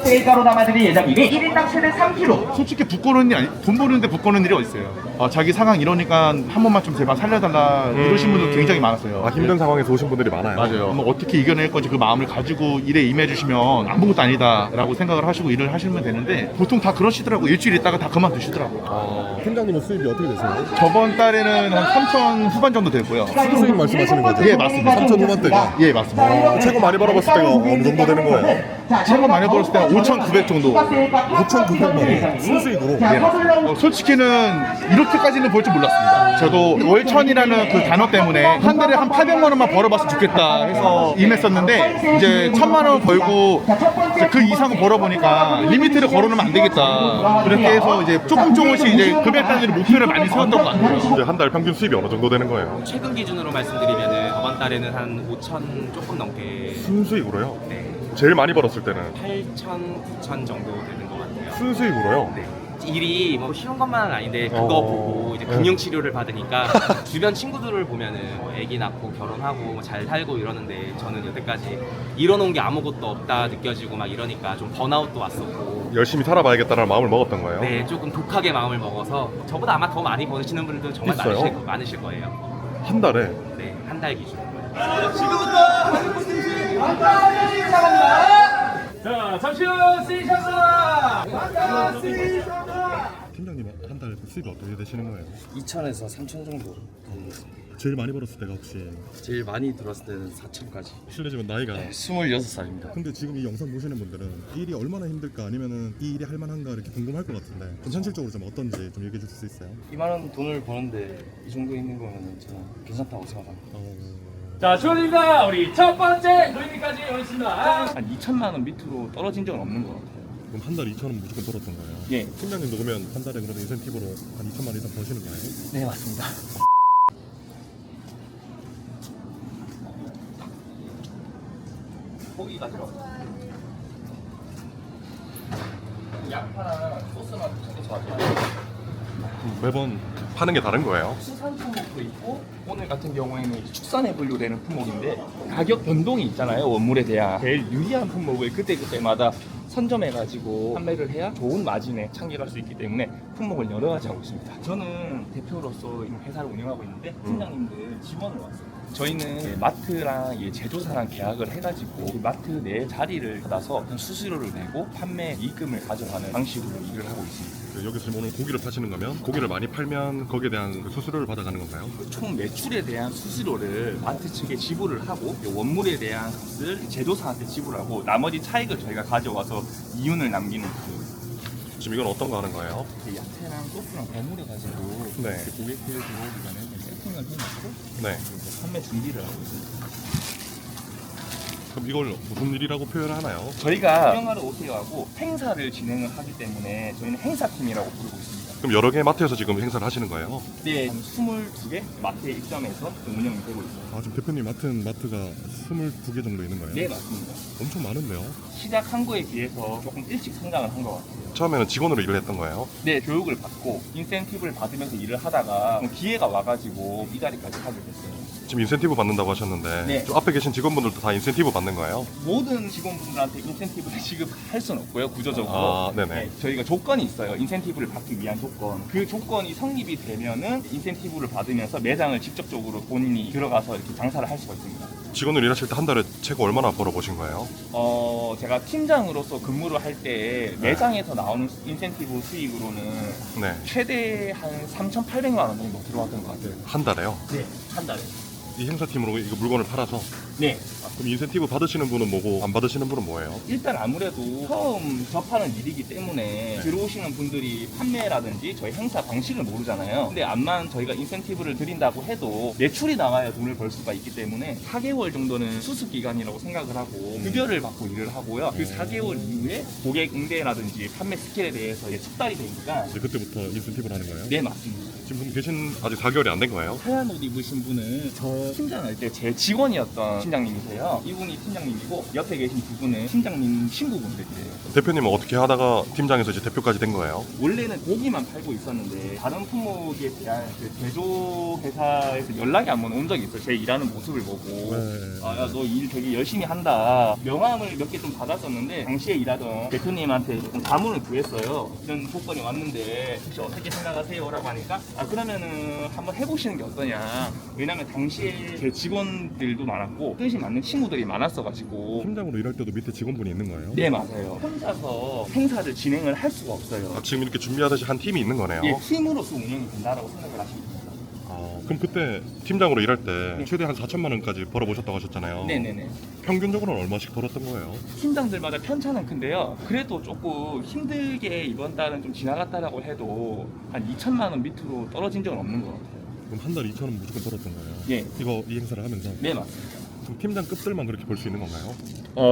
세일가로 담아드릴 예정이니 1인당 최대 3kg. 솔직히 돈 버는데 붓거는 일이 어딨어요. 자기 상황 이러니까 한 번만 좀 제발 살려달라 이러신 분들 굉장히 많았어요. 아, 힘든 상황에서 오신 분들이 많아요. 맞아요. 뭐 어떻게 이겨낼 건지 그 마음을 가지고 일에 임해주시면 아무것도 아니다라고 생각을 하시고 일을 하시면 되는데 보통 다 그러시더라고요. 일주일 있다가 다 그만두시더라고요. 팀장님은 수입이 어떻게 되세요? 저번 달에는 한 3천 후반 정도 됐고요. 수입 말씀하시는 거죠? 예, 맞습니다. 3천 후반대가? 예, 맞습니다. 최고 많이 벌어봤을 때가 어느 정도 되는 거예요? 최고 많이 벌었을 때는 5,900 정도. 5,900만 원 순수익으로? 예. 솔직히는 이렇게까지는 벌 줄 몰랐습니다. 저도 월천이라는 그 단어 때문에 한 달에 한 800만 원만 벌어봤으면 좋겠다 해서 임했었는데 이제 1,000만 원 벌고 이제 그 이상은 벌어보니까 리미트를 걸어놓으면 안 되겠다. 그렇게 해서 이제 조금씩 이제 금액 단위로 목표를 많이 세웠던 것 같아요. 이제 한 달 평균 수입이 어느 정도 되는 거예요? 최근 기준으로 말씀드리면은 저번 달에는 한 5천 조금 넘게 순수익으로요? 네, 제일 많이 벌었을 때는 8천, 9천 정도 되는 것 같아요. 순수익으로요? 네. 일이 뭐 쉬운 것만은 아닌데 그거 보고 이제 네. 금융 치료를 받으니까 주변 친구들을 보면은 뭐 아기 낳고 결혼하고 뭐 잘 살고 이러는데 저는 여태까지 이뤄놓은 게 아무것도 없다 느껴지고 막 이러니까 좀 번아웃도 왔었고 열심히 살아봐야겠다는 마음을 먹었던 거예요? 네, 조금 독하게 마음을 먹어서 저보다 아마 더 많이 버시는 분들도 정말 있어요? 많으실 거예요. 한 달에? 네, 한 달 기준. 자, 잠시 후 세이션사. 팀장님 한 달 수입이 어떻게 되시는 거예요? 2천에서 3천 정도 벌었습니다. 제일 많이 벌었을 때가 혹시 제일 많이 들었을 때는 4천까지. 실례지만 나이가 26살입니다. 근데 지금 이 영상 보시는 분들은 이 일이 얼마나 힘들까 아니면은 이 일이 할 만한가 이렇게 궁금할 것 같은데 현실적으로 좀 어떤지 좀 얘기해 주실 수 있어요? 이만한 돈을 버는데 이 정도 있는 거면은 저는 괜찮다고 생각합니다. 자, 축하드립니다. 우리 첫 번째 노인님까지 오셨습니다. 한 2천만 원 밑으로 떨어진 적은 없는 것 같아요. 그럼 한 달에 2천 원 무조건 벌었던 거예요? 예. 팀장님도 그러면 한 달에 그러면 인센티브로 한 2천만 원 이상 버시는 거예요? 네, 맞습니다. 고기가 들어. 양파랑 소스만 되게 좋아져요. 매번 파는 게 다른 거예요? 수산 품목도 있고 오늘 같은 경우에는 축산에 분류되는 품목인데 가격 변동이 있잖아요. 원물에 대한 제일 유리한 품목을 그때그때마다 선점해가지고 판매를 해야 좋은 마진에 창출할 수 있기 때문에 품목을 여러 가지 하고 있습니다. 저는 대표로서 이 회사를 운영하고 있는데 팀장님들 지원을 왔어요. 저희는 마트랑 제조사랑 계약을 해가지고 그 마트 내 자리를 받아서 수수료를 내고 판매 이익금을 가져가는 방식으로 일을 하고 있습니다. 여기서 지금 오늘 고기를 파시는 거면 고기를 많이 팔면 거기에 대한 그 수수료를 받아가는 건가요? 총 매출에 대한 수수료를 마트 측에 지불을 하고 원물에 대한 것을 제조사한테 지불하고 나머지 차익을 저희가 가져와서 이윤을 남기는 지금 이건 어떤 거 하는 거예요? 그 야채랑 소스랑 버무려 가지고 네. 고객들 들어오기 전에 세팅을 해놓고 네. 이제 판매 준비를 하고 있습니다. 그럼 이걸 무슨 일이라고 표현을 하나요? 저희가 구경하러 오세요 하고 행사를 진행을 하기 때문에 저희는 행사팀이라고 부르고 있습니다. 그럼 여러 개의 마트에서 지금 행사를 하시는 거예요? 네, 한 22개 마트에 입점해서 운영이 되고 있어요. 아, 지금 대표님 맡은 마트가 22개 정도 있는 거예요? 네, 맞습니다. 엄청 많은데요? 시작한 거에 비해서 조금 일찍 성장을 한 것 같아요. 처음에는 직원으로 일을 했던 거예요? 네, 교육을 받고 인센티브를 받으면서 일을 하다가 기회가 와가지고 이 자리까지 하게 됐어요. 지금 인센티브 받는다고 하셨는데 네. 좀 앞에 계신 직원분들도 다 인센티브 받는 거예요? 모든 직원분들한테 인센티브를 지급할 수는 없고요, 구조적으로. 아, 네네. 네, 저희가 조건이 있어요. 인센티브를 받기 위한 조건. 그 조건이 성립이 되면은 인센티브를 받으면서 매장을 직접적으로 본인이 들어가서 이렇게 장사를 할 수가 있습니다. 직원으로 일하실 때 한 달에 최고 얼마나 벌어보신 거예요? 제가 팀장으로서 근무를 할 때 매장에서 나오는 인센티브 수익으로는 네. 최대 한 3,800만 원 정도 들어왔던 것 같아요. 한 달에요? 네, 한 달에. 이 행사팀으로 이거 물건을 팔아서 네. 그럼 인센티브 받으시는 분은 뭐고 안 받으시는 분은 뭐예요? 일단 아무래도 처음 접하는 일이기 때문에 들어오시는 분들이 판매라든지 저희 행사 방식을 모르잖아요. 근데 암만 저희가 인센티브를 드린다고 해도 매출이 나와야 돈을 벌 수가 있기 때문에 4개월 정도는 수습 기간이라고 생각을 하고 급여를 받고 일을 하고요. 그 4개월 이후에 고객 응대라든지 판매 스킬에 대해서 이제 숙달이 되니까 이제 그때부터 인센티브를 하는 거예요? 네, 맞습니다. 지금 분 계신 아직 4개월이 안 된 거예요? 하얀 옷 입으신 분은 저 팀장할 때 제 직원이었던 팀장님이세요. 이분이 팀장님이고 옆에 계신 두 분은 팀장님 친구분들이에요. 대표님은 어떻게 하다가 팀장에서 이제 대표까지 된 거예요? 원래는 고기만 팔고 있었는데 다른 품목에 대한 그 제조 회사에서 연락이 한 번 온 적이 있어요. 제 일하는 모습을 보고 네. 아, 야, 너 일 되게 열심히 한다. 명함을 몇 개 좀 받았었는데 당시에 일하던 대표님한테 좀 자문을 구했어요. 이런 조건이 왔는데 혹시 어떻게 생각하세요? 라고 하니까 아 그러면은 한번 해보시는 게 어떠냐. 왜냐면 당시에 제 직원들도 많았고 뜻이 맞는 친구들이 많았어가지고. 팀장으로 일할 때도 밑에 직원분이 있는 거예요? 네 맞아요. 혼자서 행사를 진행을 할 수가 없어요. 아, 지금 이렇게 준비하듯이 한 팀이 있는 거네요? 예, 팀으로서 운영이 된다라고 생각을 하시면 됩니다. 아, 그럼 그때 팀장으로 일할 때 최대 한 4천만 원까지 벌어보셨다고 하셨잖아요. 네네네. 평균적으로는 얼마씩 벌었던 거예요? 팀장들마다 편차는 큰데요. 그래도 조금 힘들게 이번 달은 좀 지나갔다라고 해도 한 2천만 원 밑으로 떨어진 적은 없는 것 같아요. 그럼 한 달 2천 원 무조건 벌었던 거예요? 예. 이 행사를 하면서? 네 맞습니다. 그럼 팀장급들만 그렇게 벌 수 있는 건가요?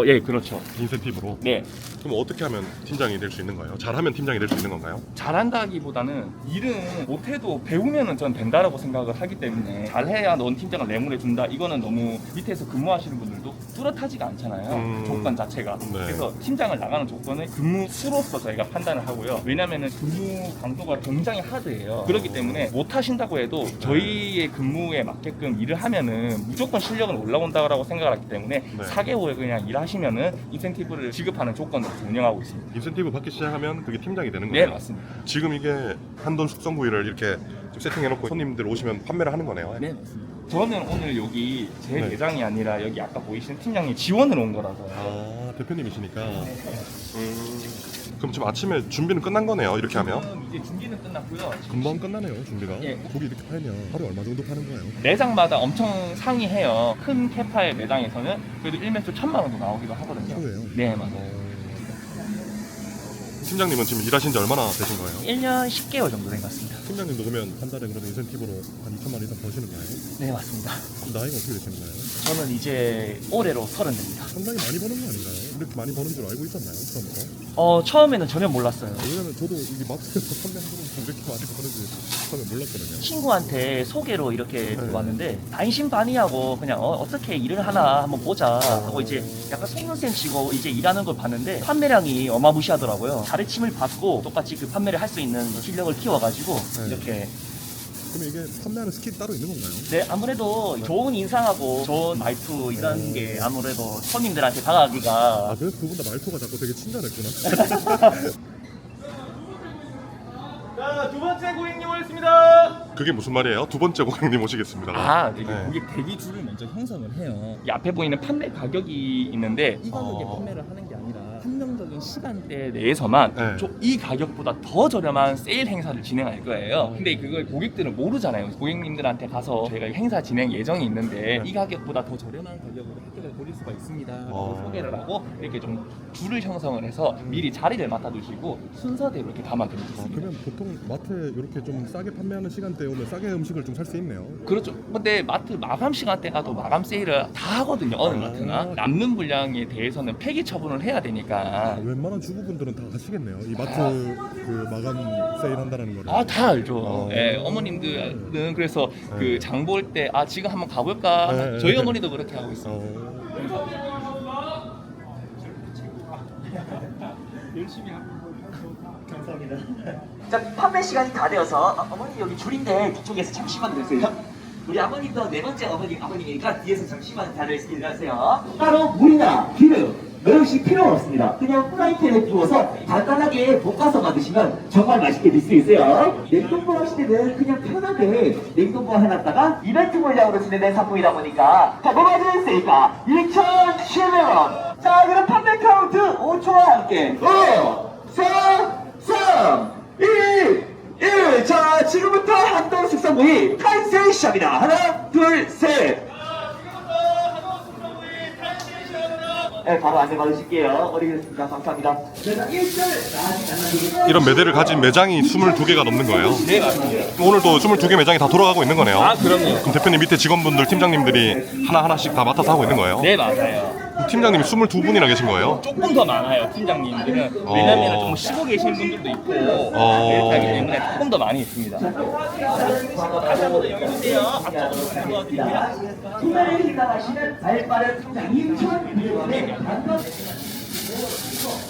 예 그렇죠. 인센티브로? 네. 그럼 어떻게 하면 팀장이 될 수 있는 거예요? 잘하면 팀장이 될 수 있는 건가요? 잘한다기보다는 일은 못해도 배우면은 전 된다라고 생각을 하기 때문에 잘해야 넌 팀장을 내물해 준다. 이거는 너무 밑에서 근무하시는 분들도 뚜렷하지가 않잖아요. 조건 자체가. 네. 그래서 팀장을 나가는 조건은 근무 수로서 저희가 판단을 하고요. 왜냐면은 근무 강도가 굉장히 하드해요. 그렇기 때문에 못 하신다고 해도 저희의 근무에 맞게끔 일을 하면은 무조건 실력은 올라온다고 생각을 하기 때문에 네. 4개월 그냥 일하시면은 인센티브를 지급하는 조건으로 운영하고 있습니다. 인센티브 받기 시작하면 그게 팀장이 되는 네 거예요? 맞습니다. 지금 이게 한돈 숙성구이를 이렇게 좀 세팅해놓고 손님들 오시면 판매를 하는 거네요? 네 맞습니다. 저는 오늘 여기 제 네. 매장이 아니라 여기 아까 보이시는 팀장님 지원을 온 거라서요. 아, 대표님이시니까. 그럼 지금 아침에 준비는 끝난 거네요, 이렇게 하면? 지금 이제 준비는 끝났고요. 금방 끝나네요, 준비가. 예. 고기 이렇게 팔면 하루에 얼마 정도 파는 거예요? 매장마다 엄청 상이해요. 큰 캐파의 매장에서는 그래도 1매출 1,000만 원도 나오기도 하거든요. 하루에요? 네 맞아요. 팀장님은 지금 일하신 지 얼마나 되신 거예요? 1년 10개월 정도 된 것 같습니다. 팀장님도 그러면 한 달에 그러면 인센티브로 한 2천만 원 이상 버시는 거예요? 네 맞습니다. 그럼 나이가 어떻게 되시는 거예요? 저는 이제 올해로 30입니다. 상당히 많이 버는 거 아닌가요? 이렇게 많이 버는 줄 알고 있었나요, 처음부터? 처음에는 전혀 몰랐어요. 왜냐면 저도 이게 마트에서 판매하는 거 이렇게 많이 버는지 처음에 몰랐거든요. 친구한테 소개로 이렇게 네. 왔는데 반신반의하고 그냥 어떻게 일을 하나 한번 보자 하고 이제 약간 속눈썹 치고 이제 일하는 걸 봤는데 판매량이 어마무시하더라고요. 가르침을 받고 똑같이 그 판매를 할 수 있는 실력을 키워가지고 네. 이렇게 그럼 이게 판매하는 스킬이 따로 있는 건가요? 네 아무래도 좋은 인상하고 좋은 말투 이런 게 아무래도 손님들한테 다가가기가 아, 그래서 두 분 다 말투가 자꾸 되게 친절했구나. 자, 두 번째 고객님 오셨습니다. 그게 무슨 말이에요? 두 번째 고객님 오시겠습니다. 이게 네. 고객 대기줄을 먼저 형성을 해요. 이 앞에 보이는 판매 가격이 있는데 이 가격에 어. 판매를 하는 게 아니라 한정적인 시간대 내에서만 네. 이 가격보다 더 저렴한 세일 행사를 진행할 거예요. 근데 그걸 고객들은 모르잖아요. 고객님들한테 가서 저희가 행사 진행 예정이 있는데 이 가격보다 더 저렴한 가격으로 혜택을 보실 수가 있습니다. 라고 소개를 하고 이렇게 좀 줄을 형성을 해서 미리 자리를 맡아두시고 순서대로 이렇게 담아드리고 아, 있습니다. 그러면 보통 마트에 이렇게 좀 싸게 판매하는 시간대에 오면 싸게 음식을 좀 살 수 있네요. 그렇죠. 근데 마트 마감 시간대 가도 마감 세일을 다 하거든요. 어느 마트나. 남는 분량에 대해서는 폐기 처분을 해야 되니까. 아, 웬만한 주부분들은 다 가시겠네요. 이 마트 그 마감 세일 한다는 거를. 다 알죠. 어. 예, 어머님들은 그래서 네. 그 장 볼 때 지금 한번 가볼까? 네. 저희 어머니도 그렇게 하고 있어요. 자, 판매 시간이 다 되어서 어머니 여기 줄인데 뒤쪽에서 잠시만 계세요. 우리 아버님도 네 번째 아버님이니까 뒤에서 잠시만 기다려주세요. 따로 물이나 기름 몇시 필요 없습니다. 그냥 프라이팬에 부어서 간단하게 볶아서 만드시면 정말 맛있게 드실 수 있어요. 냉동고 하실 때는 그냥 편하게 냉동고 해놨다가 이벤트 물량으로 진행된 상품이다 보니까 자, 뭐가 들어있으니까 2,700원. 자, 그럼 판매 카운트 5초와 함께 5, 4, 3, 2, 1. 자, 지금부터 한돈 숙성구이 탄생 시작합니다. 하나, 둘, 셋. 네, 바로 안내 받으실게요. 어리겠습니다. 감사합니다. 자, 1절 이런 매대를 가진 매장이 22개가 넘는 거예요. 네, 맞습니다. 오늘도 22개 매장이 다 돌아가고 있는 거네요. 그럼요. 그럼 대표님 밑에 직원분들, 팀장님들이 하나하나씩 다 맡아서 하고 있는 거예요? 네, 맞아요. 팀장님이 22분이나 계신 거예요? 조금 더 많아요 팀장님들은. 왜냐면 좀 쉬고 계신 분들도 있고 이렇게 하기 때문에 조금 더 많이 있습니다. 다시 한번 여기 주세요. 앞쪽으로 도와드릴게요. 투자를 생각하시는 발빠른 팀장님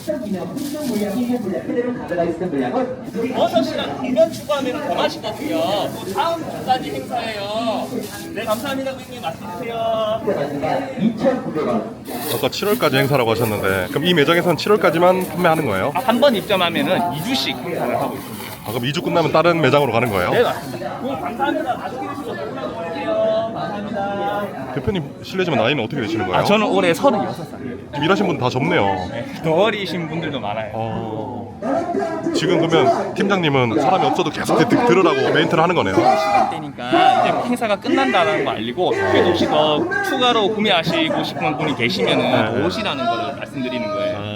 풍경 물량, 인물 물량 그대로 가져가 있는 물량은 버섯이랑 당면 추가하면 더 맛있거든요. 또 다음 주까지 행사예요. 네 감사합니다 고객님. 맛있으세요. 2,900원. 아까 7월까지 행사라고 하셨는데 그럼 이 매장에서는 7월까지만 판매하는 거예요? 한 번 입점하면은 2주씩 행사를 하고 있습니다. 아, 그럼 2주 끝나면 다른 매장으로 가는 거예요? 네 맞습니다. 감사합니다. 맛있게 드시고 올라오세요. 감사합니다. 대표님 실례지만 나이는 어떻게 되시는 거예요? 저는 올해 36살이에요. 지금 일하신 분 다 젊네요. 더 어리신 분들도 많아요. 지금 그러면 팀장님은 사람이 없어도 계속 들으라고 메인트를 하는 거네요. 시간대니까 이제 행사가 끝난다는 거 알리고 그래도 혹시 더 추가로 구매하시고 싶은 분이 계시면은 더 오시라는 걸 말씀드리는 거예요.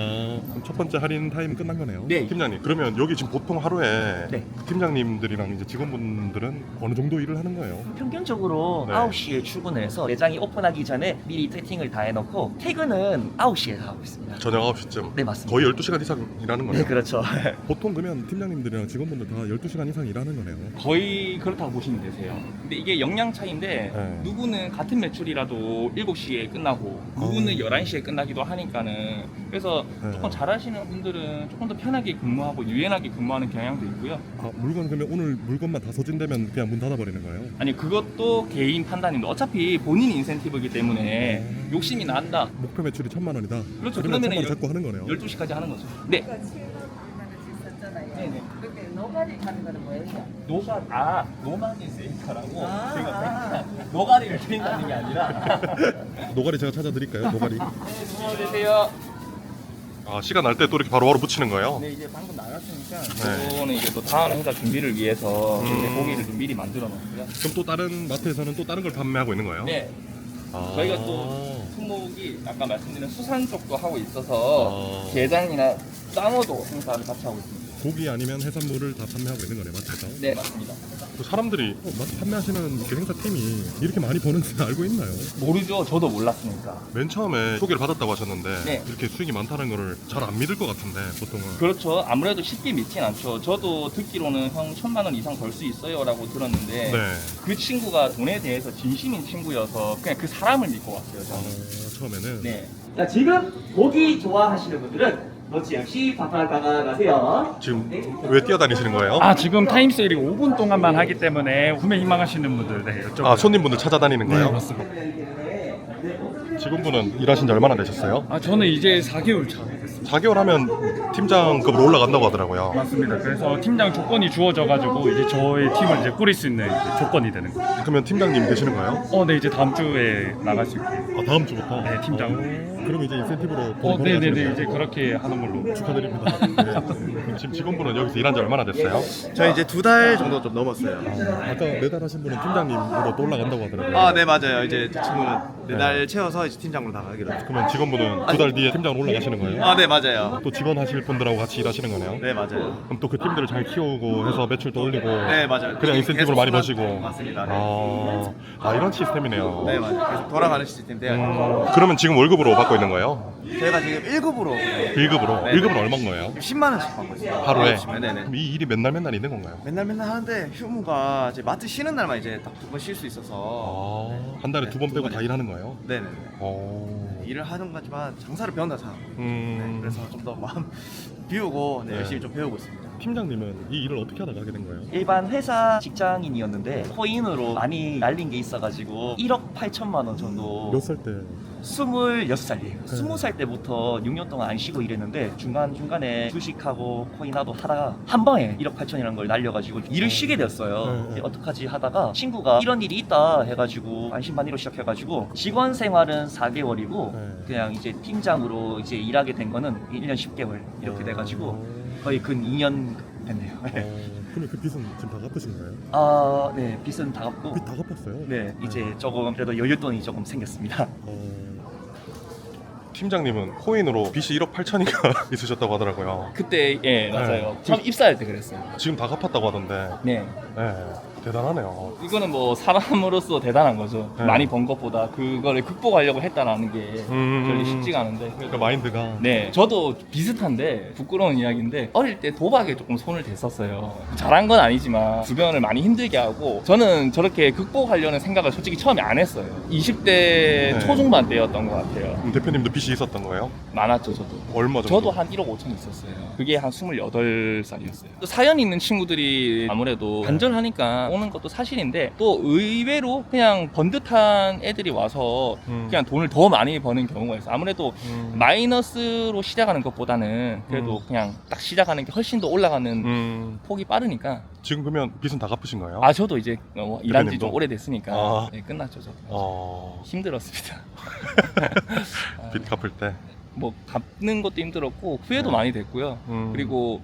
그럼 첫 번째 할인 타임 끝난 거네요. 네. 팀장님 그러면 여기 지금 보통 하루에 네. 팀장님들이랑 이제 직원분들은 어느 정도 일을 하는 거예요? 평균적으로 네. 9시에 출근해서 매장이 오픈하기 전에 미리 세팅을 다 해놓고 퇴근은 9시에 하고 있습니다. 저녁 9시쯤? 네, 맞습니다. 거의 12시간 이상 일하는 거네요. 네, 그렇죠. 보통 그러면 팀장님들이랑 직원분들 다 12시간 이상 일하는 거네요. 거의 그렇다고 보시면 되세요. 근데 이게 역량 차이인데 네. 누구는 같은 매출이라도 7시에 끝나고 누구는 11시에 끝나기도 하니까는 그래서 네. 조금 잘하시는 분들은 조금 더 편하게 근무하고 유연하게 근무하는 경향도 있고요. 아, 물건 그러면 오늘 물건만 다 소진되면 그냥 문 닫아버리는 거예요? 아니 그것도 개인 판단인데 어차피 본인 인센티브이기 때문에 욕심이 난다. 목표 매출이 1,000만 원이다. 그렇죠. 그러면 그러면은 1,000만 원 잡고 하는 거네요. 12시까지 하는 거죠. 네. 네네. 근데 노가리 가는 거는 뭐예요? 노마니 세이카라고 제가 노가리를 드린다는 게 아니라 노가리 제가 찾아드릴까요? 노가리. 안녕하세요. 아, 시간 날 때 또 이렇게 바로바로 붙이는 거예요? 네 이제 방금 나갔으니까 네. 이거는 이제 또 다음 행사 준비를 위해서 이제 고기를 좀 미리 만들어 놓고요. 그럼 또 다른 마트에서는 또 다른 걸 판매하고 있는 거예요? 네. 아. 저희가 또 품목이 아까 말씀드린 수산 쪽도 하고 있어서 게장이나 쌍어도 행사를 같이 하고 있습니다. 고기 아니면 해산물을 다 판매하고 있는 거네, 마트에서? 네 맞습니다. 그 사람들이 마트 판매하시는 그 행사팀이 이렇게 많이 버는지 알고 있나요? 모르죠. 저도 몰랐으니까. 맨 처음에 소개를 받았다고 하셨는데 네. 이렇게 수익이 많다는 거를 잘 안 믿을 것 같은데 보통은. 그렇죠. 아무래도 쉽게 믿진 않죠. 저도 듣기로는 형 1,000만 원 이상 벌 수 있어요라고 들었는데 네. 그 친구가 돈에 대해서 진심인 친구여서 그냥 그 사람을 믿고 왔어요. 저는. 처음에는. 네. 자, 지금 고기 좋아하시는 분들은 놓치 역시 바빠가가 가세요. 지금 왜 뛰어다니시는 거예요? 아 지금 타임세일이 5분 동안만 하기 때문에 구매 희망하시는 분들 네, 이쪽. 아, 손님분들 찾아다니는 거예요? 네 맞습니다. 직원분은 일하신 지 얼마나 되셨어요? 아 저는 이제 4개월 차 됐습니다. 4개월 하면 팀장급으로 올라간다고 하더라고요. 맞습니다. 그래서 팀장 조건이 주어져가지고 이제 저의 팀을 이제 꾸릴 수 있는 이제 조건이 되는 거예요. 그러면 팀장님 되시는 거예요? 네 이제 다음 주에 나갈 수 있고. 아, 다음 주부터? 네 팀장. 그럼 이제 인센티브로 돈 네네네 벌어가시는 이제 거예요? 그렇게 하는 걸로. 축하드립니다. 네. 그럼 지금 직원분은 여기서 일한 지 얼마나 됐어요? 저 이제 2달 정도 좀 넘었어요. 아까 매달하신 분은 팀장님으로 또 올라간다고 하더라고요. 아, 네 맞아요. 이제 그 친구는 4달 채워서 이제 팀장으로 나가기로. 그러면 직원분은 2달 뒤에 팀장으로 올라가시는 거예요? 아, 네 맞아요. 또 직원 하실 분들하고 같이 일하시는 거네요? 네 맞아요. 그럼 또 그 팀들을 잘 키우고 해서 매출도 올리고 네 맞아요. 그냥 인센티브를 계속 많이 수납- 버시고 맞습니다. 네. 아, 이런 시스템이네요. 네 맞아요. 계속 돌아가는 시스템인데 그러면 지금 월급으로 받고 있는 거예요? 저희가 지금 1급으로 1급으로? 네. 1급은 얼마인 거예요? 10만 원씩 받고 있어요. 하루에? 네네. 그럼 이 일이 맨날 있는 건가요? 맨날 하는데 휴무가 이제 마트 쉬는 날만 이제 딱 2번 쉴 수 있어서 한 달에 2번 빼고 다 일하는 거예요? 네네. 어. 일을 하는 거지만 장사를 배운다 생각. 음. 네, 그래서 좀 더 마음 비우고 네, 네. 열심히 좀 배우고 있습니다. 팀장님은 이 일을 어떻게 하다가 하게 된 거예요? 일반 회사 직장인이었는데 코인으로 많이 날린 게 있어가지고 1억 8천만 원 정도. 몇 살 때? 26살이에요. 20살 때부터 6년 동안 안 쉬고 일했는데 중간중간에 주식하고 코인하고 하다가 한 방에 1억 8천이라는 걸 날려가지고 일을 쉬게 됐어요. 이제 어떡하지 하다가 친구가 이런 일이 있다 해가지고 안심반의로 시작해가지고 직원 생활은 4개월이고 그냥 이제 팀장으로 이제 일하게 된 거는 1년 10개월 이렇게 돼가지고 거의 근 2년 됐네요. 그러면 그 빚은 지금 다 갚으신 거예요? 아, 네, 빚은 다 갚고 빚 다 갚았어요? 네, 이제 조금 그래도 여윳돈이 조금 생겼습니다. 팀장님은 코인으로 빚이 1억 8천이가 있으셨다고 하더라고요. 그때 예 맞아요. 처음 입사할 때 그랬어요. 지금 다 갚았다고 하던데. 네. 네. 대단하네요. 이거는 뭐 사람으로서 대단한 거죠. 네. 많이 번 것보다 그거를 극복하려고 했다라는 게 별로 쉽지가 않은데. 그 마인드가. 네, 저도 비슷한데 부끄러운 이야기인데 어릴 때 도박에 조금 손을 댔었어요. 잘한 건 아니지만 주변을 많이 힘들게 하고 저는 저렇게 극복하려는 생각을 솔직히 처음에 안 했어요. 20대 초중반 때였던 것 같아요. 대표님도 빚이 있었던 거예요? 많았죠, 저도. 얼마 정도? 저도 한 1억 5천 있었어요. 그게 한 28살이었어요. 사연 있는 친구들이 아무래도 간절하니까 오는 것도 사실인데 또 의외로 그냥 번듯한 애들이 와서 그냥 돈을 더 많이 버는 경우가 있어요. 아무래도 마이너스로 시작하는 것보다는 그래도 그냥 딱 시작하는 게 훨씬 더 올라가는 폭이 빠르니까. 지금 그러면 빚은 다 갚으신 거예요? 아, 저도 이제 일한 지 대표님도? 좀 오래됐으니까 아. 네, 끝났죠, 저도. 힘들었습니다. 빚 갚을 때. 뭐 갚는 것도 힘들었고 후회도 많이 됐고요. 그리고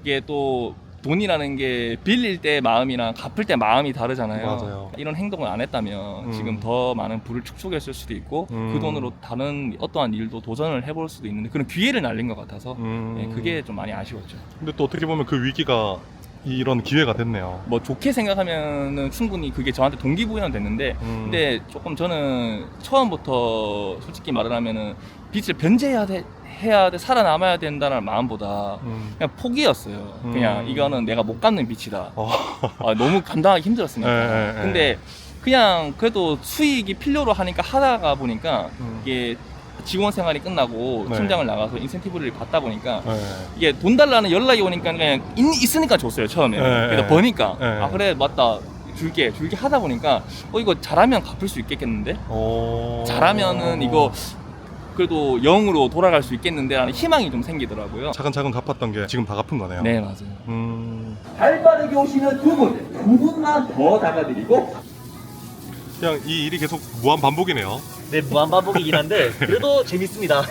이게 또 돈이라는 게 빌릴 때 마음이랑 갚을 때 마음이 다르잖아요. 맞아요. 이런 행동을 안 했다면 지금 더 많은 부를 축적했을 수도 있고 그 돈으로 다른 어떠한 일도 도전을 해볼 수도 있는데 그런 기회를 날린 것 같아서 네, 그게 좀 많이 아쉬웠죠. 근데 또 어떻게 보면 그 위기가 이런 기회가 됐네요. 뭐 좋게 생각하면은 충분히 그게 저한테 동기부여는 됐는데 근데 조금 저는 처음부터 솔직히 말을 하면은 빚을 변제해야 돼 살아남아야 된다는 마음보다 그냥 포기였어요. 그냥 이거는 내가 못 갚는 빚이다. 너무 감당하기 힘들었으니까. 근데 그냥 그래도 수익이 필요로 하니까 하다가 보니까 이게 직원 생활이 끝나고 팀장을 나가서 인센티브를 받다 보니까 이게 돈 달라는 연락이 오니까 그냥 있으니까 줬어요 처음에. 그래서 버니까 아 그래 맞다 줄게 하다 보니까 이거 잘하면 갚을 수 있겠는데 잘하면은 이거 그래도 0으로 돌아갈 수 있겠는데 라는 희망이 좀 생기더라고요. 차근차근 갚았던 게 지금 다 갚은 거네요. 네, 맞아요. 발빠르게 오시는 두 분만 더 다가드리고 그냥 이 일이 계속 무한 반복이네요. 네, 무한 반복이긴 한데 그래도 재밌습니다.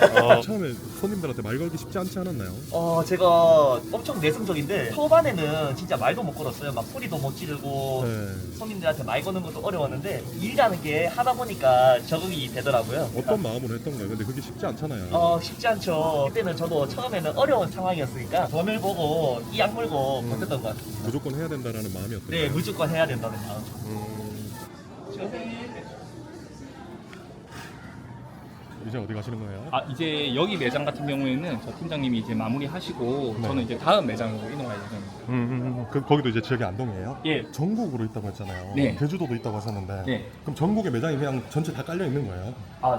처음에 손님들한테 말 걸기 쉽지 않지 않았나요? 제가 엄청 내성적인데 초반에는 진짜 말도 못 걸었어요. 막 소리도 못 지르고 손님들한테 말 거는 것도 어려웠는데 일이라는 게 하다 보니까 적응이 되더라고요. 어떤 마음으로 했던 거예요? 근데 그게 쉽지 않잖아요. 쉽지 않죠. 그때는 저도 처음에는 어려운 상황이었으니까 돈을 보고 이 악물고 버텼던 것 같습니다. 무조건 해야 된다라는 마음이었던 네, 거예요? 무조건 해야 된다는 마음. 이제 어디 가시는 거예요? 이제 여기 매장 같은 경우에는 저 팀장님이 이제 마무리하시고 저는 이제 다음 매장으로 이동할 예정입니다. 거기도 이제 지역이 안동이에요? 예. 전국으로 있다고 했잖아요. 네. 제주도도 있다고 하셨는데 네. 그럼 전국에 매장이 그냥 전체 다 깔려 있는 거예요?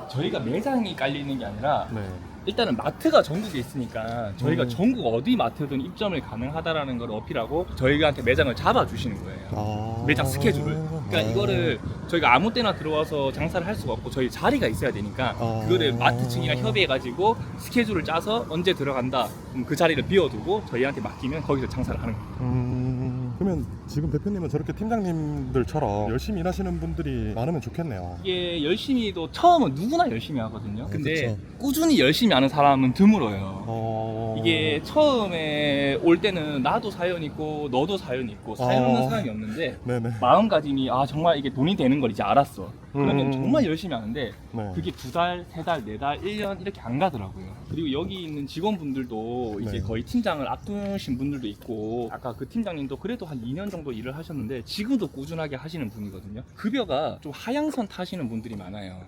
저희가 매장이 깔리는 게 아니라 네. 일단은 마트가 전국에 있으니까 저희가 전국 어디 마트든 입점을 가능하다라는 걸 어필하고 저희한테 매장을 잡아주시는 거예요. 매장 스케줄을. 그러니까 이거를 저희가 아무 때나 들어와서 장사를 할 수가 없고 저희 자리가 있어야 되니까 그거를 마트 층이랑 협의해가지고 스케줄을 짜서 언제 들어간다 그럼 그 자리를 비워두고 저희한테 맡기면 거기서 장사를 하는 거예요. 그러면 지금 대표님은 저렇게 팀장님들처럼 열심히 일하시는 분들이 많으면 좋겠네요. 이게 열심히도 처음은 누구나 열심히 하거든요. 근데 그쵸. 꾸준히 열심히 하는 사람은 드물어요. 이게 처음에 올 때는 나도 사연 있고 너도 사연 있고 사연 없는 사람이 없는데 네네. 마음가짐이 정말 이게 돈이 되는 걸 이제 알았어. 그러면 정말 열심히 하는데 네. 그게 2달, 3달, 4달, 1년 이렇게 안 가더라고요. 그리고 여기 있는 직원분들도 이제 네. 거의 팀장을 앞두신 분들도 있고 아까 그 팀장님도 그래도 한 2년 정도 일을 하셨는데 지금도 꾸준하게 하시는 분이거든요. 급여가 좀 하향선 타시는 분들이 많아요.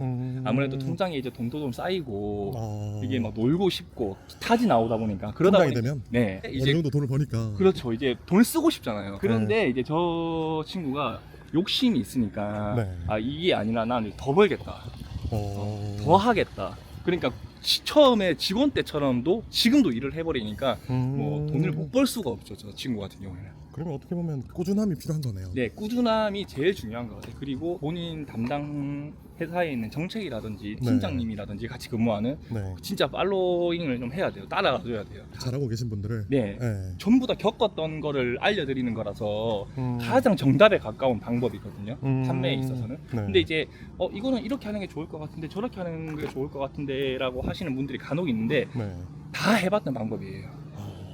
아무래도 통장에 이제 돈도 좀 쌓이고 이게 막 놀고 싶고 타지 나오다 보니까 그러다 통장이 보니까 되면 네 어느 이제 정도 돈을 버니까 그렇죠. 이제 돈을 쓰고 싶잖아요. 그런데 이제 저 친구가 욕심이 있으니까 네. 이게 아니라 나는 더 벌겠다. 더 하겠다. 그러니까 처음에 직원 때처럼도 지금도 일을 해버리니까 뭐 돈을 못 벌 수가 없죠. 저 친구 같은 경우에는. 그러면 어떻게 보면 꾸준함이 필요한 거네요. 네, 꾸준함이 제일 중요한 것 같아요. 그리고 본인 담당 회사에 있는 정책이라든지 팀장님이라든지 같이 근무하는 진짜 팔로잉을 좀 해야 돼요. 따라가줘야 돼요. 잘하고 계신 분들을 네. 전부 다 겪었던 거를 알려드리는 거라서 가장 정답에 가까운 방법이거든요. 판매에 있어서는. 근데 이제 이거는 이렇게 하는 게 좋을 것 같은데 저렇게 하는 게 좋을 것 같은데 라고 하시는 분들이 간혹 있는데 다 해봤던 방법이에요.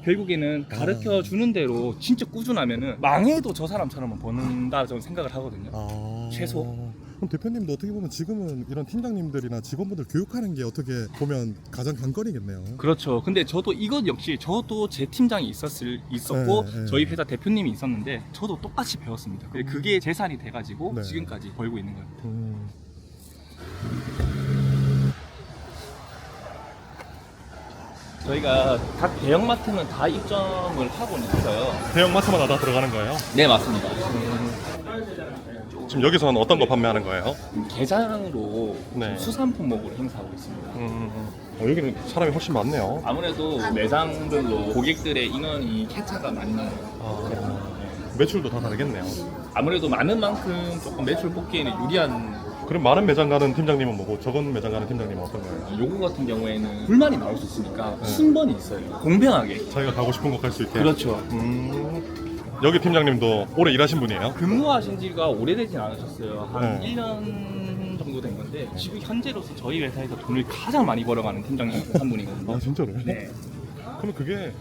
결국에는 가르쳐 주는 대로 진짜 꾸준하면은 망해도 저 사람처럼은 버는다 저는 생각을 하거든요. 최소. 그럼 대표님도 어떻게 보면 지금은 이런 팀장님들이나 직원분들 교육하는 게 어떻게 보면 가장 관건이겠네요. 그렇죠. 근데 저도 이것 역시 저도 제 팀장이 있었고 네, 네. 저희 회사 대표님이 있었는데 저도 똑같이 배웠습니다. 그게 재산이 돼가지고 네. 지금까지 벌고 있는 거예요. 저희가 각 대형마트는 다 입점을 하고는 있어요. 대형마트마다 다 들어가는 거예요? 네, 맞습니다. 지금 여기서는 어떤 거 판매하는 거예요? 게장으로 네. 수산 품목을 행사하고 있습니다. 여기는 사람이 훨씬 많네요. 아무래도 매장별로 고객들의 인원이 쾌차가 많이 나요. 매출도 다 다르겠네요. 아무래도 많은 만큼 조금 매출 뽑기에는 유리한. 그럼 많은 매장 가는 팀장님은 뭐고 적은 매장 가는 팀장님은 어떤 거예요? 요거 같은 경우에는 불만이 나올 수 있으니까 순번이 있어요. 공평하게. 자기가 가고 싶은 곳 갈 수 있게. 그렇죠. 여기 팀장님도 오래 일하신 분이에요? 근무하신 지가 오래되진 않으셨어요. 한 네. 1년 정도 된 건데 지금 현재로서 저희 회사에서 돈을 가장 많이 벌어가는 팀장님 중 한 분이거든요. 아 진짜로? 네. 그럼 그게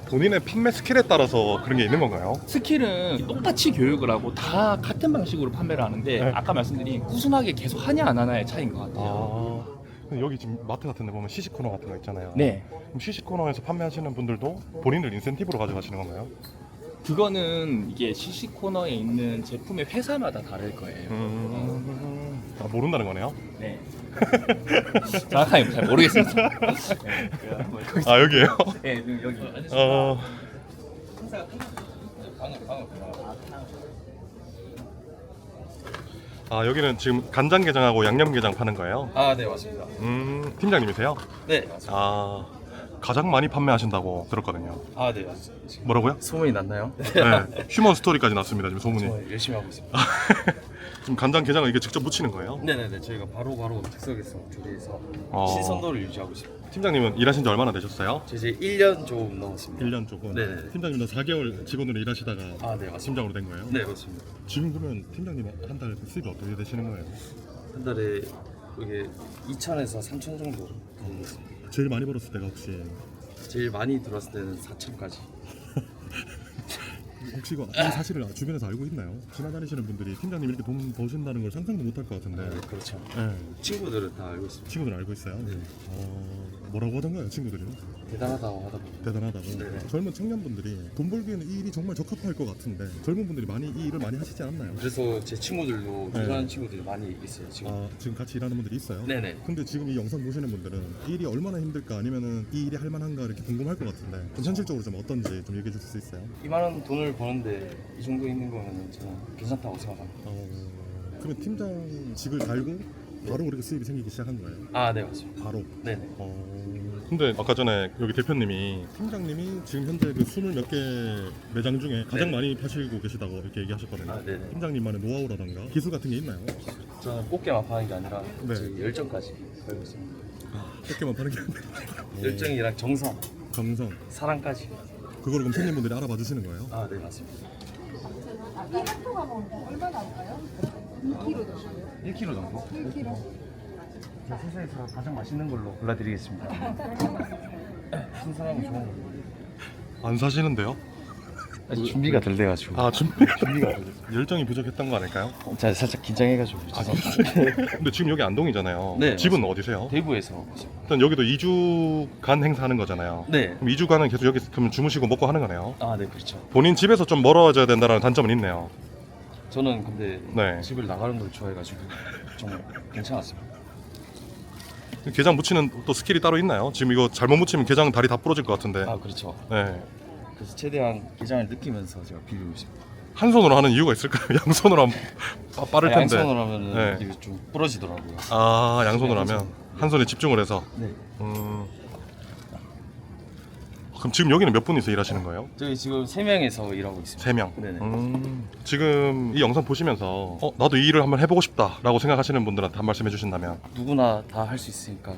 본인의 판매 스킬에 따라서 그런 게 있는 건가요? 스킬은 똑같이 교육을 하고 다 같은 방식으로 판매를 하는데 네. 아까 말씀드린 꾸준하게 계속 하냐 안 하냐의 차이인 것 같아요. 근데 여기 지금 마트 같은 데 보면 시식 코너 같은 거 있잖아요. 네. 그럼 시식 코너에서 판매하시는 분들도 본인들 인센티브로 가져가시는 건가요? 그거는 이게 시식 코너에 있는 제품의 회사마다 다를 거예요. 모른다는 거네요? 네. 정확하게 잘 모르겠습니다. 네, 아 여기에요? 네, 여기. 아 여기는 지금 간장게장하고 양념게장 파는 거예요? 아, 네, 맞습니다. 팀장님이세요? 네, 맞습니다. 아 가장 많이 판매하신다고 들었거든요. 아, 네, 맞습니다. 뭐라고요? 소문이 났나요? 네, 휴먼 스토리까지 났습니다 지금 소문이. 정말 열심히 하고 있습니다. 지금 간장게장을 이게 직접 무치는 거예요? 네네네, 저희가 바로 즉석에서 조리해서 어. 신선도를 유지하고 있습니다. 팀장님은 일하신 지 얼마나 되셨어요? 저 이제 1년 좀 넘었습니다. 1년 조금. 네네. 팀장님도 4개월 직원으로 일하시다가 아, 네, 맞습니다. 팀장으로 된 거예요? 네, 맞습니다. 지금 그러면 팀장님 한 달 수입이 어떻게 되시는 거예요? 한 달에 이게 2천에서 3천 정도 벌고 있습니다. 제일 많이 벌었을 때가 혹시 제일 많이 들었을 때는 4천까지. 혹시 이 사실을 주변에서 알고 있나요? 지나다니시는 분들이 팀장님 이렇게 돈 버신다는 걸 상상도 못할 것 같은데. 네, 그렇죠. 네. 친구들은 다 알고 있습니다. 친구들은 알고 있어요? 네. 뭐라고 하던가요 친구들이? 대단하다고 하더라고요. 대단하다고? 네. 젊은 청년분들이 돈 벌기에는 이 일이 정말 적합할 것 같은데 젊은 분들이 많이 이 일을 많이 하시지 않나요? 그래서 제 친구들도 네. 일하는 친구들이 많이 있어요, 지금. 아 지금 같이 일하는 분들이 있어요? 네네. 근데 지금 이 영상 보시는 분들은 이 일이 얼마나 힘들까 아니면은 이 일이 할 만한가 이렇게 궁금할 것 같은데 현실적으로 좀 어떤지 좀 얘기해 주실 수 있어요? 이만한 돈을 버는데 이 정도 있는 거면 저는 괜찮다고 생각합니다. 그러면 팀장직을 달고 바로 그렇게 수입이 생기기 시작한 거예요? 아, 네, 맞습니다. 바로? 네네. 근데 아까 전에 여기 대표님이 팀장님이 지금 현재 그 20몇 개 매장 중에 가장 네. 많이 파시고 계시다고 이렇게 얘기하셨거든요. 아, 네네. 팀장님만의 노하우라던가 기술 같은 게 있나요? 저는 꽃게만 파는 게 아니라 네. 제 열정까지 알고 있습니다. 몇개만 파는 게 아니라 열정이랑 정성, 정성 사랑까지. 그걸 그럼 손님분들이 알아봐 주시는 거예요? 아, 네, 맞습니다. 이 한통 하면 얼마나 할까요? 2kg 정도요? 1kg 정도? 1kg. 제가 세상에서 가장 맛있는 걸로 골라드리겠습니다. 신선하고 좋은 걸로. 안 사시는데요? 아직 준비가 덜 돼가지고. 아 준비가 열정이 부족했던 거 아닐까요? 제가 살짝 긴장해가지고 죄송합니다. 근데 지금 여기 안동이잖아요. 네, 집은 어디세요? 대구에서. 일단 여기도 2주간 행사하는 거잖아요. 네. 그럼 2주간은 계속 여기 그럼 주무시고 먹고 하는 거네요. 아, 네, 그렇죠. 본인 집에서 좀 멀어져야 된다는 단점은 있네요. 저는 근데 네. 집을 나가는 걸 좋아해가지고 정말 괜찮았습니다. 게장 무치는 또 스킬이 따로 있나요? 지금 이거 잘못 무치면 게장 다리 다 부러질 것 같은데. 아, 그렇죠. 네. 그래서 최대한 게장을 느끼면서 제가 비비고 있습니다. 한 손으로 하는 이유가 있을까요? 양손으로 하면 빠를 텐데. 양손으로 하면은 네. 이게 좀 부러지더라고요. 아 양손으로 네, 하면 한 손에 집중을 해서. 네. 그럼 지금 여기는 몇 분이서 일하시는 거예요? 저희 지금 3명이서 일하고 있습니다. 3명. 네네. 지금 이 영상 보시면서 나도 이 일을 한번 해보고 싶다라고 생각하시는 분들한테 한 말씀 해주신다면. 누구나 다 할 수 있으니까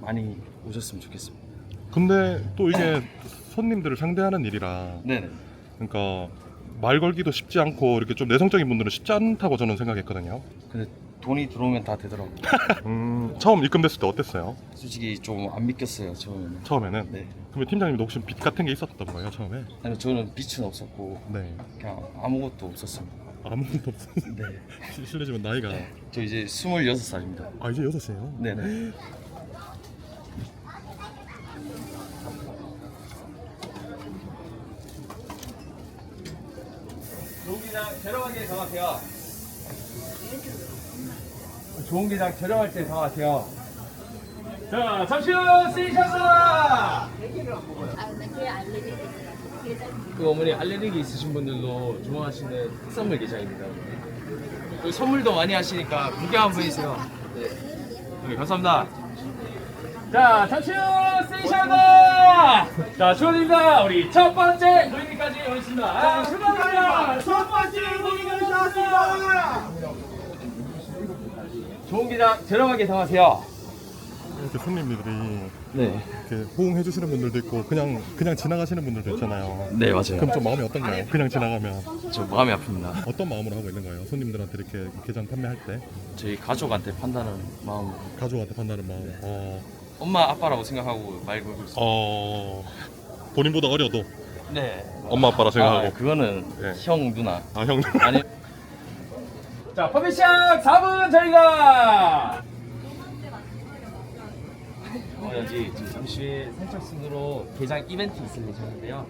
많이 오셨으면 좋겠습니다. 근데 또 이게 손님들을 상대하는 일이라. 네네. 그러니까 말 걸기도 쉽지 않고 이렇게 좀 내성적인 분들은 쉽지 않다고 저는 생각했거든요. 근데 돈이 들어오면 다 되더라고요. 처음 입금됐을 때 어땠어요? 솔직히 좀 안 믿겼어요, 처음에는. 처음에는? 네. 그러면 팀장님도 혹시 빚 같은 게 있었던 거예요 처음에? 아니, 저는 빚은 없었고 네. 그냥 아무것도 없었습니다. 아무것도 없어요. 네. 실례지만 나이가 저 이제 26살입니다. 아 이제 6시에요? 네네. 좋은 기장 저렴하게 정하세요. 좋은 기장 저렴할 때 정하세요. 자, 잠시 후 스테이션입니다. 그 어머니 알레르기 있으신 분들도 좋아하시는 특선물 게장입니다. 그 선물도 많이 하시니까 구경 한번 해주세요. 네, 감사합니다. 자, 잠시 후 스테이션입니다. 자, 축하드립니다. 우리 첫 번째 노인까지 오겠습니다. 축하드립니다. 첫 번째 노인까지 나왔습니다. 좋은 기장 저렴하게 정하세요. 이렇게 손님들이 네. 이렇게 호응해 주시는 분들도 있고 그냥 지나가시는 분들도 있잖아요. 네, 맞아요. 그럼 좀 마음이 어떤가요? 그냥 지나가면 저 마음이 아픕니다. 어떤 마음으로 하고 있는 거예요? 손님들한테 이렇게 게장 판매할 때 저희 가족한테 판다는 마음. 가족한테 판다는 마음. 엄마, 아빠라고 생각하고 말 걸고 있어요. 본인보다 어려도 네. 엄마 아빠라 생각하고. 그거는 네. 형, 누나. 아 형. 아니. 자, 판매 시작 4분 저희가 어머니 저희 잠시 후에 선착순으로 게장 이벤트 있을 예정인데요.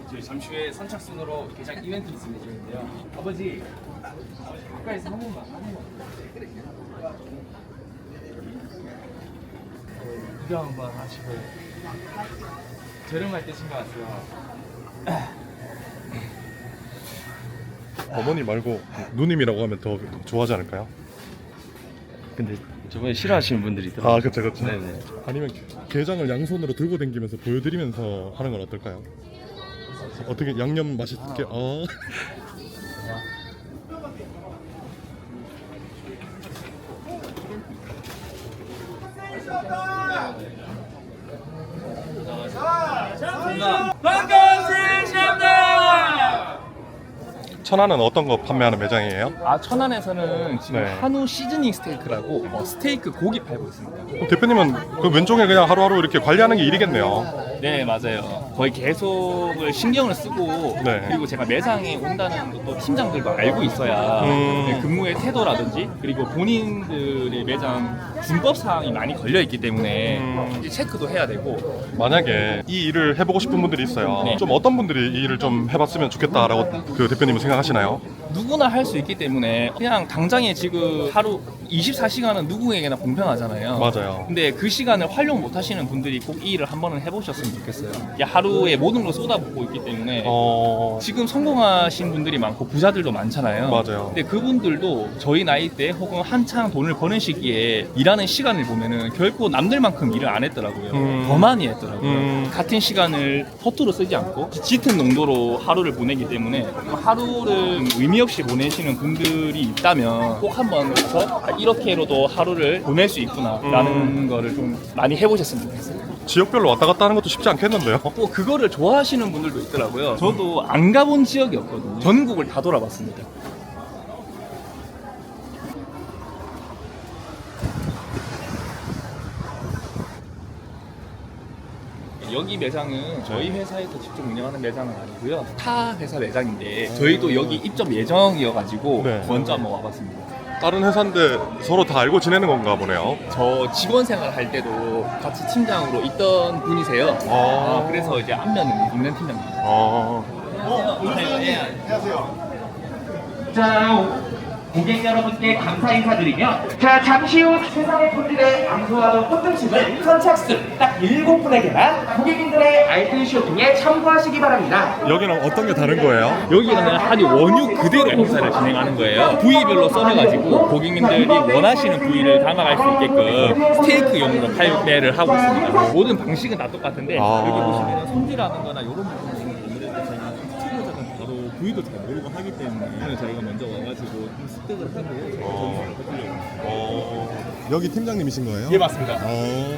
저희 잠시 후에 선착순으로 게장 이벤트 있을 예정인데요. 아버지 가까이서 한 번만. 구경 한번 하시고 저렴할 때신 것 같아요. 어머니 말고 누님이라고 하면 더 좋아하지 않을까요? 근데 저번에 싫어하시는 분들이 있더라고요. 아 그쵸 그쵸. 네네. 아니면 게장을 양손으로 들고 다니면서 보여드리면서 하는 건 어떨까요? 어떻게 양념 맛있게 반갑습니다. 천안은 어떤 거 판매하는 매장이에요? 아, 천안에서는 지금 네. 한우 시즈닝 스테이크라고 스테이크 고기 팔고 있습니다. 대표님은 그 왼쪽에 그냥 하루하루 이렇게 관리하는 게 일이겠네요. 네, 맞아요. 거의 계속을 신경을 쓰고 네. 그리고 제가 매장에 온다는 것도 팀장들도 알고 있어야 네, 근무의 태도라든지 그리고 본인들의 매장 준법 사항이 많이 걸려 있기 때문에 이제 체크도 해야 되고. 만약에 이 일을 해보고 싶은 분들이 있어요. 네. 좀 어떤 분들이 이 일을 좀 해봤으면 좋겠다라고 그 대표님은 생각하시나요? 누구나 할 수 있기 때문에 그냥 당장에 지금 하루 24시간은 누구에게나 공평하잖아요. 맞아요. 근데 그 시간을 활용 못 하시는 분들이 꼭 이 일을 한 번은 해보셨으면 좋겠어요. 하루에 모든 걸 쏟아붓고 있기 때문에 지금 성공하신 분들이 많고 부자들도 많잖아요. 맞아요. 근데 그분들도 저희 나이 때 혹은 한창 돈을 버는 시기에 일하는 시간을 보면은 결코 남들만큼 일을 안 했더라고요. 더 많이 했더라고요. 같은 시간을 허투루 쓰지 않고 짙은 농도로 하루를 보내기 때문에 하루를 의미 없이 보내시는 분들이 있다면 꼭 한번 가서 이렇게로도 하루를 보낼 수 있구나라는 거를 좀 많이 해보셨으면 좋겠어요. 지역별로 왔다 갔다 하는 것도 쉽지 않겠는데요? 또 그거를 좋아하시는 분들도 있더라고요. 저도 안 가본 지역이 없거든요. 전국을 다 돌아봤습니다. 여기 매장은 저희 회사에서 직접 운영하는 매장은 아니고요. 타 회사 매장인데 저희도 여기 입점 예정이어가지고 네. 먼저 한번 와봤습니다. 다른 회사인데 서로 다 알고 지내는 건가 보네요. 저 직원 생활 할 때도 같이 팀장으로 있던 분이세요. 그래서 이제 안면은 있는 팀장입니다. 자, 고객 여러분께 감사 인사드리며 자, 잠시 후 세상의 분들의 방송하던 꽃등심을 선착순 딱 7분에게만 고객님들의 알뜰 쇼핑에 참고하시기 바랍니다. 여기랑 어떤 게 다른 거예요? 여기는 한우 원유 그대로 행사를 진행하는 거예요. 부위별로 썰어가지고 고객님들이 원하시는 부위를 담아갈 수 있게끔 스테이크용으로 판매를 하고 있습니다. 모든 방식은 다 똑같은데 여기 보시면 손질하는 거나 이런 부분은 아무래도 저희가 초보자는 바로 부위도 잘 모르고 하기 때문에 저희가 먼저 와가지고 좀 습득을 하고 여기 팀장님이신 거예요? 예, 맞습니다.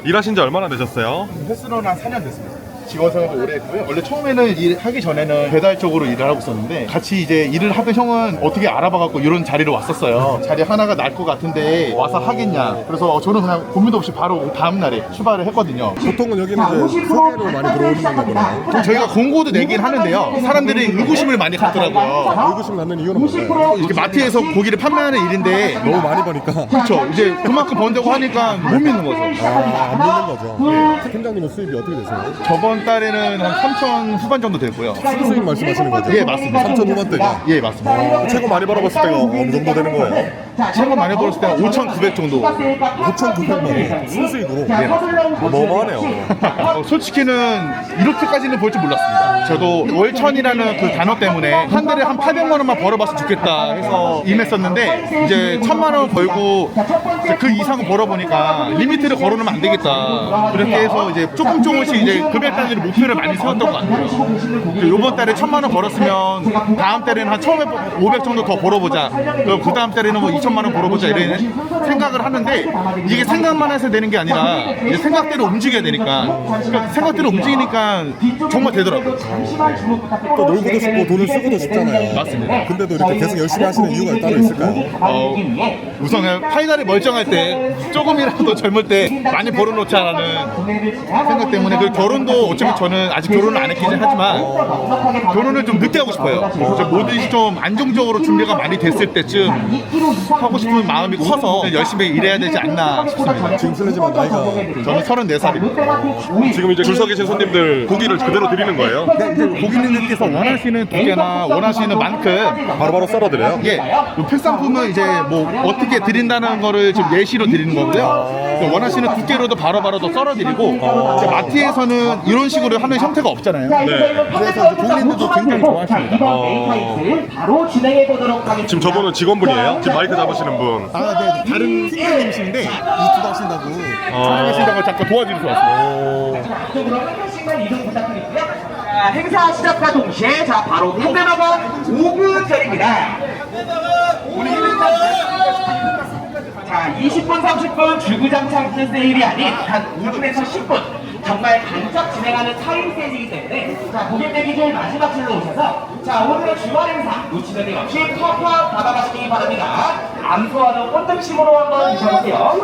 일하신 지 얼마나 되셨어요? 횟수로는 한 4년 됐습니다. 직원 생활도 오래 했고요. 원래 처음에는 일하기 전에는 배달 쪽으로 일을 하고 있었는데 같이 이제 일을 하던 형은 어떻게 알아봐갖고 이런 자리로 왔었어요. 자리 하나가 날 것 같은데 와서 하겠냐. 그래서 저는 그냥 고민도 없이 바로 다음 날에 출발을 했거든요. 보통은 여기는 이제 소개로 많이 들어오는 건가 보네요. 그럼 저희가 공고도 내긴 하는데요. 사람들이 의구심을 많이 갖더라고요. 의구심 갖는 이유는 뭔가요? 이렇게 마트에서 고기를 판매하는 일인데 너무 많이 버니까. 그렇죠. 이제 그만큼 번다고 하니까 못 믿는 거죠. 안 믿는 거죠. 팀장님은 수입이 어떻게 되세요? 저번 달에는 한 3천 후반 정도 됐고요. 수익 말씀하시는 거죠? 예, 맞습니다. 3천 후반대가. 예, 맞습니다. 최고 많이 벌어봤을 때가 어느 정도 되는 거예요? 최고 많이 벌었을 때는 5,900 정도. 5,900만 원 순수익으로. 어마어마하네요. 솔직히는 이렇게까지는 벌 줄 몰랐습니다. 저도 월천이라는 그 단어 때문에 한 달에 한 800만 원만 벌어봤으면 좋겠다 해서 임했었는데 이제 1,000만 원 벌고 이제 그 이상은 벌어보니까 리미트를 걸어놓으면 안 되겠다. 그렇게 해서 이제 조금씩 이제 금액 단위로 목표를 많이 세웠던 것 같아요. 요번 달에 1,000만 원 벌었으면 다음 달에는 한 1,500 정도 더 벌어보자. 그럼 그 다음 달에는 뭐 2,000만 원 벌어보자 이런 생각을 하는데 이게 생각만 해서 되는 게 아니라 이제 생각대로 움직여야 되니까 그러니까 생각대로 움직이니까 정말 되더라고요. 또 놀고도 싶고 돈을 쓰고도 싶잖아요. 맞습니다. 근데도 이렇게 계속 열심히 하시는 이유가 따로 있을까요? 우선 그냥 파이널이 멀쩡할 때 조금이라도 젊을 때 많이 벌어놓자라는 생각 때문에 그 결혼도 어차피 저는 아직 결혼을 안 했긴 하지만 결혼을 좀 늦게 하고 싶어요. 뭐든지 좀 안정적으로 준비가 많이 됐을 때쯤 하고 싶은 마음이 커서 열심히 일해야 되지 않나 싶습니다. 지금 실례지만 나이가 저는 34살입니다. 지금 이제 줄 서 계신 손님들 고기를 그대로 드리는 거예요? 네, 이제 고객님들께서 원하시는 두께나 원하시는 만큼 바로바로 썰어드려요? 예, 필상품은 이제 뭐 어떻게 드린다는 거를 지금 예시로 드리는 거고요. 원하시는 두께로도 바로바로 더 썰어드리고 이제 마트에서는 이런 식으로 하는 형태가 없잖아요. 네. 그래서 이제 고객님들도 굉장히 좋아하십니다. 바로 진행해 보도록 하겠습니다. 지금 저분은 직원분이에요? 지금 마이크 잡으시는 분. 아, 네, 다른 팀장님이신데 유튜브 하신다고 촬영하신다고 잠깐 도와주셔서 왔습니다. 앞쪽으로 한 번씩만 이동 부탁드리고요. 자, 행사 시작과 동시에 자 바로 판매마감 5분 전입니다. 자, 20분, 30분 주구장창 세일이 아닌 한 5분에서 10분 정말 간접 진행하는 타임 세일이기 때문에 자, 고객님이 제일 마지막 줄로 오셔서 자, 오늘의 주말 행사 놓치는 일 없이 팍팍 받아가시기 바랍니다. 암소하는 꽃등심으로 한번 드셔보세요.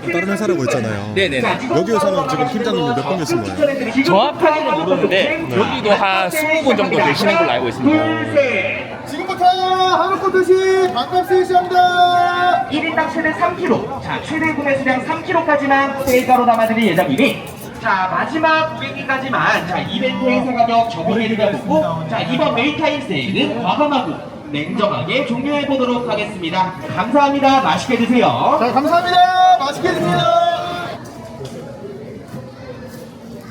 다른 회사라고 했잖아요. 네네네. 여기 회사는 지금 팀장님이 몇 번 계신 거예요? 정확하게는 모르는데 여기도 한 20분 정도 되시는 걸로 알고 있습니다. 지금부터 한우꽃 드시 반값 시합니다. 1인당 최대 3kg, 자 최대 구매 수량 3kg까지만 세일가로 담아드릴 예정이니 자 마지막 고객님까지만 자 이벤트 행사 가격 적용해드리고 자 이번 메이타임 세일은 과감하고 냉정하게 종료해 보도록 하겠습니다. 감사합니다. 맛있게 드세요. 자, 감사합니다. 맛있게 드세요.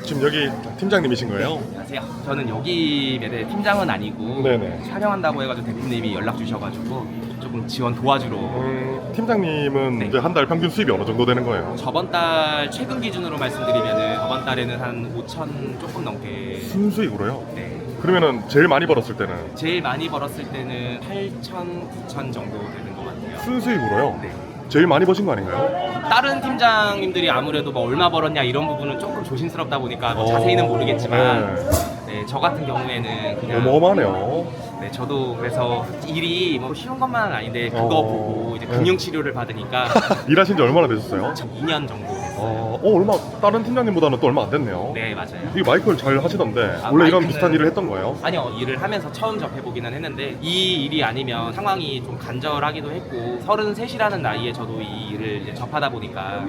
지금 여기 팀장님이신 거예요? 안녕하세요. 저는 여기 매대 팀장은 아니고 네네. 촬영한다고 해가지고 대표님이 연락 주셔가지고 조금 지원 도와주러 팀장님은 네. 이제 한 달 평균 수입이 어느 정도 되는 거예요? 저번 달 최근 기준으로 말씀드리면은 저번 달에는 한 5천 조금 넘게 순수익으로요? 네. 그러면은 제일 많이 벌었을 때는? 제일 많이 벌었을 때는 8천, 9천 정도 되는 것 같아요. 순수익으로요? 네. 제일 많이 버신 거 아닌가요? 다른 팀장님들이 아무래도 뭐 얼마 벌었냐 이런 부분은 조금 조심스럽다 보니까 뭐 자세히는 모르겠지만 네, 저 같은 경우에는 그냥 어마어마하네요. 네, 저도 그래서 일이 뭐 쉬운 것만은 아닌데 그거 보고 이제 금융치료를 받으니까 일하신 지 얼마나 되셨어요? 2년 정도 됐어요. 얼마 다른 팀장님보다는 또 얼마 안 됐네요. 네, 맞아요. 이 마이크를 잘 하시던데 아, 원래 이런 마이크는- 비슷한 일을 했던 거예요? 아니요, 일을 하면서 처음 접해보기는 했는데 이 일이 아니면 상황이 좀 간절하기도 했고 33이라는 나이에 저도 이 일을 이제 접하다 보니까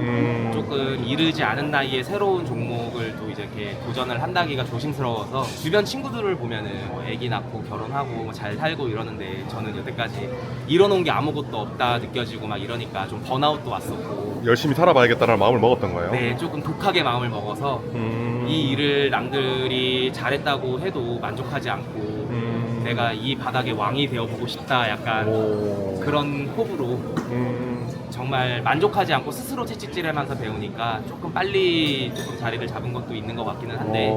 조금 이르지 않은 나이에 새로운 종목을 또 이제 이렇게 도전을 한다기가 조심스러워서 주변 친구들을 보면은 뭐 애기 낳고 결혼하고 뭐 잘 살고 이러는데 저는 여태까지 이뤄놓은 게 아무것도 없다 느껴지고 막 이러니까 좀 번아웃도 왔었고 열심히 살아봐야겠다는 마음을 먹었던 거예요? 네, 조금 독하게 마음을 먹어서 이 일을 남들이 잘했다고 해도 만족하지 않고 내가 이 바닥의 왕이 되어보고 싶다 약간 그런 호불호 정말 만족하지 않고 스스로 채찍질하면서 배우니까 조금 빨리 조금 자리를 잡은 것도 있는 것 같기는 한데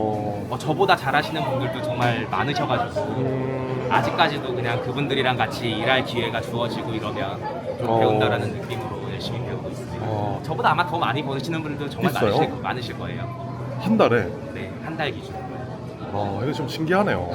저보다 잘하시는 분들도 정말 많으셔가지고 아직까지도 그냥 그분들이랑 같이 일할 기회가 주어지고 이러면 좀 배운다라는 느낌으로 열심히 배우고 있습니다. 저보다 아마 더 많이 버시는 분들도 정말 있어요? 많으실 거예요. 한 달에? 네, 한 달 기준으로. 이거 좀 신기하네요.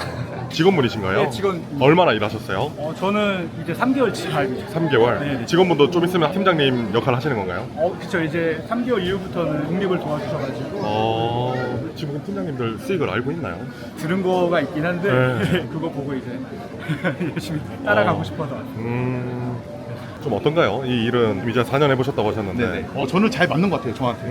직원분이신가요? 네, 직원. 얼마나 일하셨어요? 저는 이제 3개월치 알고 있어요. 3개월? 네. 직원분도 좀 있으면 팀장님 역할 하시는 건가요? 그쵸. 이제 3개월 이후부터는 응립을 도와주셔가지고 지금 팀장님들 수익을 알고 있나요? 들은 거가 있긴 한데 네. 그거 보고 이제 열심히 따라가고 싶어서 좀 어떤가요? 이 일은 이제 4년 해보셨다고 하셨는데 네네. 저는 잘 맞는 것 같아요, 저한테.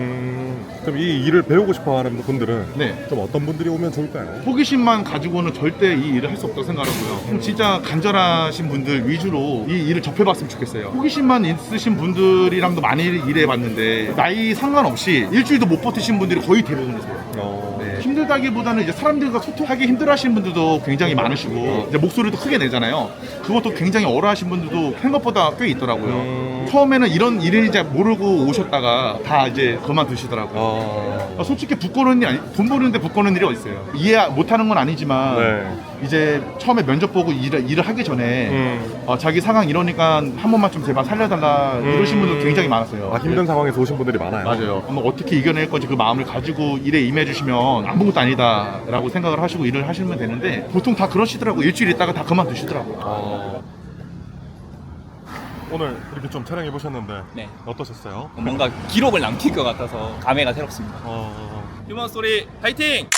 그럼 이 일을 배우고 싶어하는 분들은 네. 좀 어떤 분들이 오면 좋을까요? 호기심만 가지고는 절대 이 일을 할 수 없다고 생각하고요. 좀 진짜 간절하신 분들 위주로 이 일을 접해봤으면 좋겠어요. 호기심만 있으신 분들이랑도 많이 일해봤는데 나이 상관없이 일주일도 못 버티신 분들이 거의 대부분이세요. 네. 힘들다기보다는 이제 사람들과 소통하기 힘들어하시는 분들도 굉장히 많으시고 이제 목소리도 크게 내잖아요. 그것도 굉장히 어려하신 분들도 생각보다 꽤 있더라고요. 처음에는 이런 일인지 모르고 오셨다가 다 이제 그만두시더라고요. 솔직히 부끄러운 일이 돈 버는데 부끄러운 일이 어딨어요. 이해 못하는 건 아니지만 이제 처음에 면접 보고 일을 하기 전에 자기 상황 이러니까 한 번만 좀 제발 살려달라 이러신 분들 굉장히 많았어요. 힘든 상황에서 오신 분들이 많아요. 맞아요. 어떻게 이겨낼 건지 그 마음을 가지고 일에 임해주시면 아무것도 아니다 라고 생각을 하시고 일을 하시면 되는데 보통 다 그러시더라고요. 일주일 있다가 다 그만두시더라고요. 오늘 이렇게 좀 촬영해 보셨는데 네. 어떠셨어요? 뭔가 기록을 남길 것 같아서 감회가 새롭습니다. 휴먼 스토리 파이팅!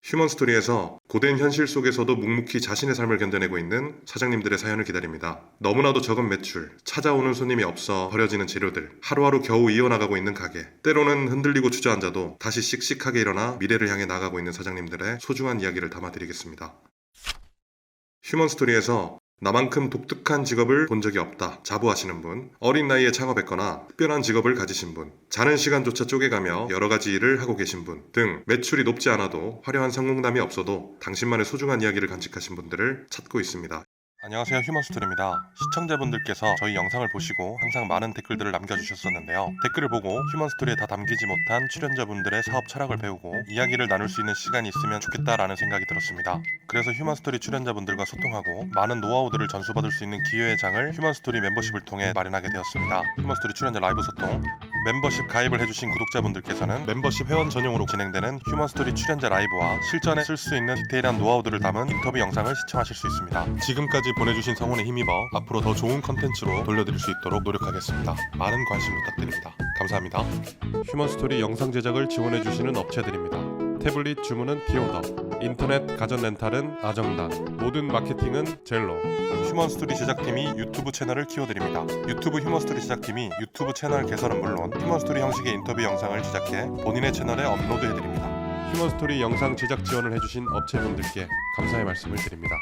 휴먼 스토리에서 고된 현실 속에서도 묵묵히 자신의 삶을 견뎌내고 있는 사장님들의 사연을 기다립니다. 너무나도 적은 매출, 찾아오는 손님이 없어 버려지는 재료들, 하루하루 겨우 이어나가고 있는 가게, 때로는 흔들리고 주저앉아도 다시 씩씩하게 일어나 미래를 향해 나아가고 있는 사장님들의 소중한 이야기를 담아드리겠습니다. 휴먼 스토리에서 나만큼 독특한 직업을 본 적이 없다 자부하시는 분, 어린 나이에 창업했거나 특별한 직업을 가지신 분, 자는 시간조차 쪼개가며 여러 가지 일을 하고 계신 분 등 매출이 높지 않아도 화려한 성공담이 없어도 당신만의 소중한 이야기를 간직하신 분들을 찾고 있습니다. 안녕하세요, 휴먼스토리입니다. 시청자분들께서 저희 영상을 보시고 항상 많은 댓글들을 남겨주셨었는데요. 댓글을 보고 휴먼스토리에 다 담기지 못한 출연자분들의 사업 철학을 배우고 이야기를 나눌 수 있는 시간이 있으면 좋겠다라는 생각이 들었습니다. 그래서 휴먼스토리 출연자분들과 소통하고 많은 노하우들을 전수받을 수 있는 기회의 장을 휴먼스토리 멤버십을 통해 마련하게 되었습니다. 휴먼스토리 출연자 라이브 소통, 멤버십 가입을 해주신 구독자분들께서는 멤버십 회원 전용으로 진행되는 휴먼스토리 출연자 라이브와 실전에 쓸 수 있는 디테일한 노하우들을 담은 인터뷰 영상을 시청하실 수 있습니다. 지금까지 보내주신 성원에 힘입어 앞으로 더 좋은 컨텐츠로 돌려드릴 수 있도록 노력하겠습니다. 많은 관심 부탁드립니다. 감사합니다. 휴먼스토리 영상 제작을 지원해주시는 업체들입니다. 태블릿 주문은 키오더, 인터넷 가전 렌탈은 아정단, 모든 마케팅은 젤로. 휴먼스토리 제작팀이 유튜브 채널을 키워드립니다. 유튜브 휴먼스토리 제작팀이 유튜브 채널 개설은 물론 휴먼스토리 형식의 인터뷰 영상을 제작해 본인의 채널에 업로드해드립니다. 휴먼스토리 영상 제작 지원을 해주신 업체분들께 감사의 말씀을 드립니다.